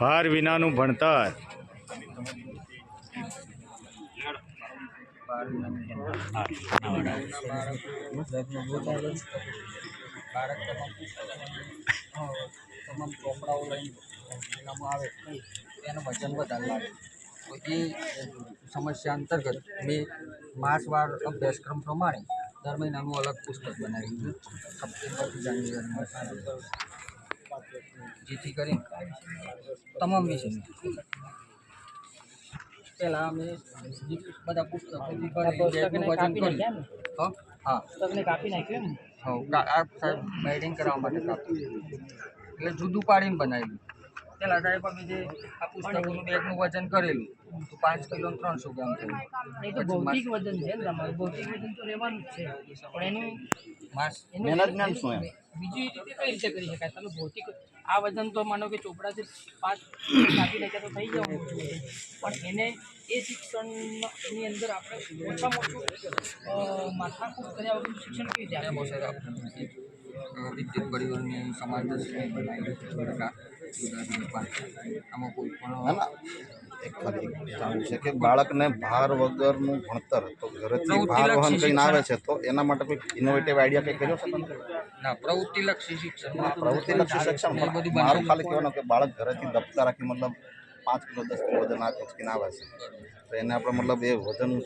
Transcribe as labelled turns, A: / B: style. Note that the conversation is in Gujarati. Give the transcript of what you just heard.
A: ભાર વિનાનું ભણતર.
B: તમામ ચોપડાઓ લઈને આવે એનું વજન વધારે લાગે. તો એ સમસ્યા અંતર્ગત મેં માસવાર અભ્યાસક્રમ પ્રમાણે દર મહિનાનું અલગ પુસ્તક બનાવ્યું છે સપ્ટેમ્બરથી જાન્યુઆરીમાં, જેથી કરીને તમામ વિષય પહેલાં અમે બધા પુસ્તકો વજન કર્યું. હા પુસ્તકને કાપી નાખ્યું. આ બાઇડિંગ કરવા માટે કાપ્યું એટલે જુદું પાડીને બનાવેલું. પેલા સાહેબ અમે જે આ પુસ્તકોનું બેગનું વજન કરેલું તો 5 કિલો 300 ગ્રામ થયું.
C: એ તો ભૌતિક વજન છે ને તમારું, ભૌતિક વજન તો રહેવાનું જ છે, પણ એનું
A: મેનેજમેન્ટ શું એમ
C: બીજી રીતે કઈ રીતે કરી શકાય? તમે ભૌતિક આ વજન તો માનો કે ચોપડાથી 5 કાપી નાખ્યા તો થઈ જવાનું, પણ એને એ શિક્ષણની અંદર આપણે ઓછામાં ઓછું માથાકૂટ કર્યા વગર શિક્ષણ કેવી રીતે
B: બહુ સારા વિદ્યુત પરિવારની સમાજદર્શી બનાવી આમાં કોઈ પણ
D: એક જાણવું છે કે બાળકને ભાર વગરનું ભણતર તો ઘરેથી ભાર વહન કરીને આવે છે, તો એના માટે કોઈ ઇનોવેટિવ આઈડિયા કંઈ કર્યો છે તમે?
B: ના, પ્રવૃત્તિલક્ષી શિક્ષણ.
D: પ્રવૃત્તિલક્ષી શિક્ષણ મારું ખાલી કહેવાનું કે બાળક ઘરેથી દફતર રાખી મતલબ 5 કિલો 10 કિલો વજન આ ઉચકીને આવે છે, તો એને આપણે મતલબ એ વજન